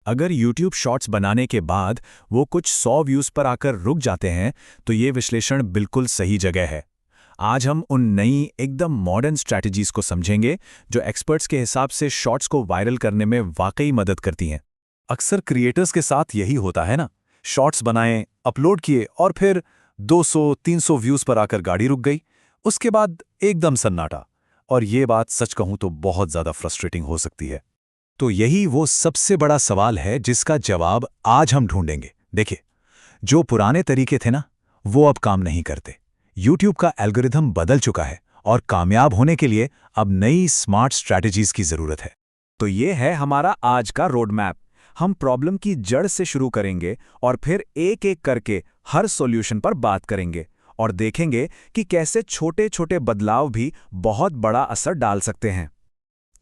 अगर YouTube shorts बनाने के बाद वो कुछ 100 व्यूज़ पर आकर रुक जाते हैं तो ये विश्लेषण बिल्कुल सही जगह है। आज हम उन नई एकदम मॉडर्न स्ट्रैटेजीज को समझेंगे जो एक्सपर्ट्स के हिसाब से शॉर्ट्स को वायरल करने में वाकई मदद करती हैं। अक्सर क्रिएटर्स के साथ यही होता है ना, शॉर्ट्स बनाए, अपलोड किए और फिर 200-300 व्यूज पर आकर गाड़ी रुक गई, उसके बाद एकदम सन्नाटा। और ये बात सच कहूं तो बहुत ज्यादा फ्रस्ट्रेटिंग हो सकती है। तो यही वो सबसे बड़ा सवाल है जिसका जवाब आज हम ढूंढेंगे। देखिए, जो पुराने तरीके थे ना, वो अब काम नहीं करते। YouTube का एल्गोरिथम बदल चुका है और कामयाब होने के लिए अब नई स्मार्ट स्ट्रैटेजीज की जरूरत है। तो ये है हमारा आज का रोड मैप। हम प्रॉब्लम की जड़ से शुरू करेंगे और फिर एक एक करके हर सॉल्यूशन पर बात करेंगे और देखेंगे कि कैसे छोटे छोटे बदलाव भी बहुत बड़ा असर डाल सकते हैं।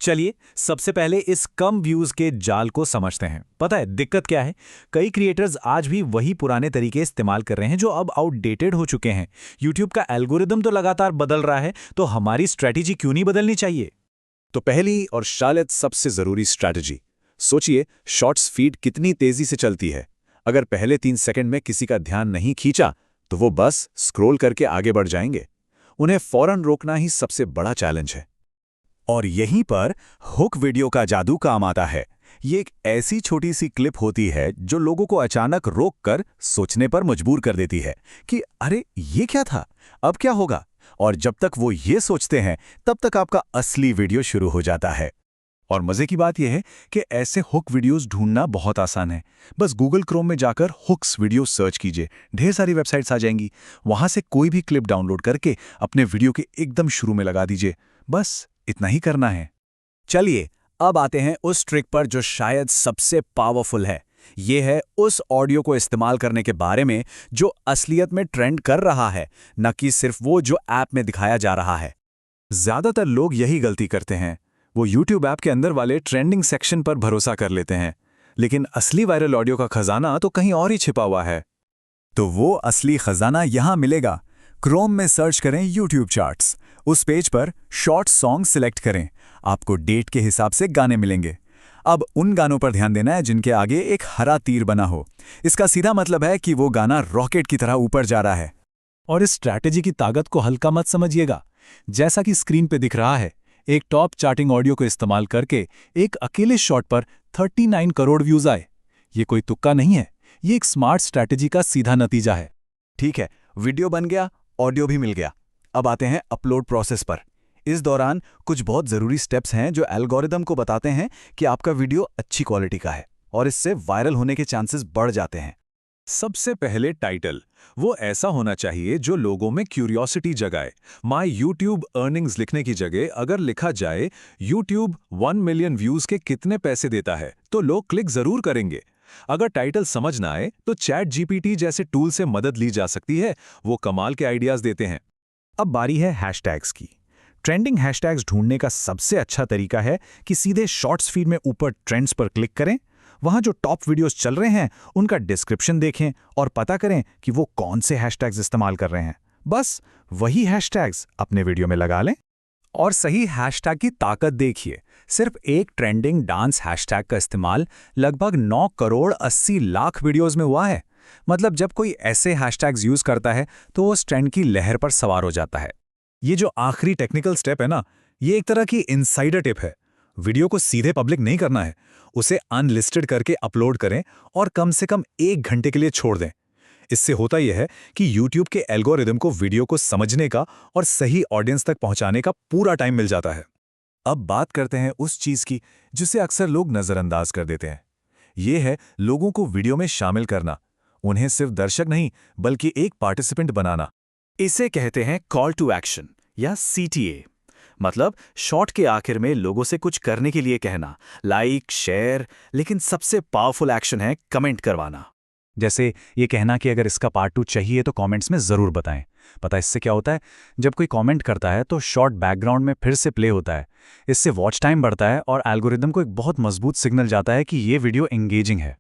चलिए सबसे पहले इस कम व्यूज के जाल को समझते हैं। पता है दिक्कत क्या है? कई क्रिएटर्स आज भी वही पुराने तरीके इस्तेमाल कर रहे हैं जो अब आउटडेटेड हो चुके हैं। YouTube का एल्गोरिदम तो लगातार बदल रहा है, तो हमारी स्ट्रैटेजी क्यों नहीं बदलनी चाहिए? तो पहली और शायद सबसे जरूरी स्ट्रैटेजी, सोचिए शॉर्ट्स फीड कितनी तेजी से चलती है। अगर पहले 3 सेकंड में किसी का ध्यान नहीं खींचा तो वो बस स्क्रॉल करके आगे बढ़ जाएंगे। उन्हें फौरन रोकना ही सबसे बड़ा चैलेंज है। और यहीं पर हुक वीडियो का जादू काम आता है। ये एक ऐसी छोटी सी क्लिप होती है जो लोगों को अचानक रोककर सोचने पर मजबूर कर देती है कि अरे ये क्या था, अब क्या होगा। और जब तक वो ये सोचते हैं तब तक आपका असली वीडियो शुरू हो जाता है। और मजे की बात यह है कि ऐसे हुक वीडियोस ढूंढना बहुत आसान है। बस गूगल क्रोम में जाकर हुक्स वीडियो सर्च कीजिए, ढेर सारी वेबसाइट्स आ जाएंगी। वहां से कोई भी क्लिप डाउनलोड करके अपने वीडियो के एकदम शुरू में लगा दीजिए। बस इतना ही करना है। चलिए अब आते हैं उस ट्रिक पर जो शायद सबसे पावरफुल है। ये है उस ऑडियो को इस्तेमाल करने के बारे में जो असलियत में ट्रेंड कर रहा है, न कि सिर्फ वो जो ऐप में दिखाया जा रहा है। ज्यादातर लोग यही गलती करते हैं। वो YouTube ऐप के अंदर वाले ट्रेंडिंग सेक्शन पर भरोसा कर लेते हैं, लेकिन असली वायरल ऑडियो का खजाना तो कहीं और ही छिपा हुआ है। तो वो असली खजाना यहां मिलेगा। क्रोम में सर्च करें YouTube चार्ट्स। उस पेज पर शॉर्ट सॉन्ग सिलेक्ट करें। आपको डेट के हिसाब से गाने मिलेंगे। अब उन गानों पर ध्यान देना है जिनके आगे एक हरा तीर बना हो। इसका सीधा मतलब है कि वो गाना रॉकेट की तरह ऊपर जा रहा है। और इस स्ट्रैटेजी की ताकत को हल्का मत समझिएगा। जैसा कि स्क्रीन पे दिख रहा है, एक टॉप चार्टिंग ऑडियो को इस्तेमाल करके एक अकेले शॉट पर 39 करोड़ व्यूज आए। ये कोई तुक्का नहीं है, ये एक स्मार्ट स्ट्रैटेजी का सीधा नतीजा है। ठीक है, वीडियो बन गया, ऑडियो भी मिल गया। अब आते हैं अपलोड प्रोसेस पर। इस दौरान कुछ बहुत ज़रूरी स्टेप्स हैं जो एल्गोरिदम को बताते हैं कि आपका वीडियो अच्छी क्वालिटी का है और इससे वायरल होने के चांसेस बढ़ जाते हैं। सबसे पहले टाइटल, वो ऐसा होना चाहिए जो लोगों में क्यूरियोसिटी जगाए। माय यूट्यूब अर्निंग्स लिखने की जगह अगर लिखा जाए यूट्यूब 1 मिलियन व्यूज के कितने पैसे देता है, तो लोग क्लिक जरूर करेंगे। अगर टाइटल समझ ना आए तो चैट जीपीटी जैसे टूल से मदद ली जा सकती है, वो कमाल के आइडियाज देते हैं। अब बारी है हैशटैग्स की। ट्रेंडिंग हैशटैग्स ढूंढने का सबसे अच्छा तरीका है कि सीधे शॉर्ट्स फीड में ऊपर ट्रेंड्स पर क्लिक करें। वहां जो टॉप वीडियोस चल रहे हैं उनका डिस्क्रिप्शन देखें और पता करें कि वो कौन से हैशटैग्स इस्तेमाल कर रहे हैं। बस वही हैशटैग्स अपने वीडियो में लगा लें। और सही हैशटैग की ताकत देखिए। सिर्फ एक ट्रेंडिंग डांस हैशटैग का इस्तेमाल लगभग 9 करोड़ 80 लाख वीडियोस में हुआ है। मतलब जब कोई ऐसे हैशटैग्स यूज करता है तो वो उस ट्रेंड की लहर पर सवार हो जाता है। ये जो आखिरी टेक्निकल स्टेप है ना, ये एक तरह की इनसाइडर टिप है। वीडियो को सीधे पब्लिक नहीं करना है, उसे अनलिस्टेड करके अपलोड करें और कम से कम 1 घंटे के लिए छोड़ दें। इससे होता यह है कि YouTube के एल्गोरिदम को वीडियो को समझने का और सही ऑडियंस तक पहुंचाने का पूरा टाइम मिल जाता है। अब बात करते हैं उस चीज की जिसे अक्सर लोग नजरअंदाज कर देते हैं। ये है लोगों को वीडियो में शामिल करना, उन्हें सिर्फ दर्शक नहीं बल्कि एक पार्टिसिपेंट बनाना। इसे कहते हैं कॉल टू एक्शन या CTA। मतलब शॉर्ट के आखिर में लोगों से कुछ करने के लिए कहना, लाइक, शेयर, लेकिन सबसे पावरफुल एक्शन है कमेंट करवाना। जैसे ये कहना कि अगर इसका पार्ट 2 चाहिए तो कमेंट्स में ज़रूर बताएं। पता इससे क्या होता है? जब कोई कमेंट करता है तो शॉर्ट बैकग्राउंड में फिर से प्ले होता है। इससे वॉच टाइम बढ़ता है और एल्गोरिदम को एक बहुत मजबूत सिग्नल जाता है कि ये वीडियो एंगेजिंग है।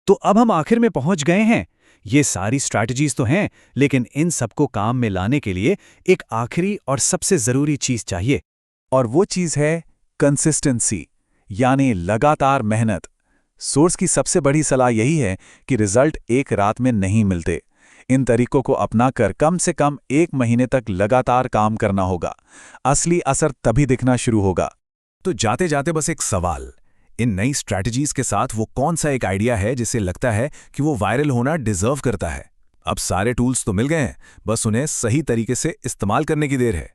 तो अब हम आखिर में पहुंच गए हैं। ये सारी स्ट्रैटेजीज तो हैं, लेकिन इन सबको काम में लाने के लिए एक आखिरी और सबसे ज़रूरी चीज़ चाहिए, और वो चीज़ है कंसिस्टेंसी, यानी लगातार मेहनत। सोर्स की सबसे बड़ी सलाह यही है कि रिजल्ट एक रात में नहीं मिलते। इन तरीकों को अपनाकर कम से कम 1 महीने तक लगातार काम करना होगा। असली असर तभी दिखना शुरू होगा। तो जाते जाते बस एक सवाल, इन नई स्ट्रैटेजीज के साथ वो कौन सा एक आइडिया है जिसे लगता है कि वो वायरल होना डिजर्व करता है? अब सारे टूल्स तो मिल गए हैं, बस उन्हें सही तरीके से इस्तेमाल करने की देर है।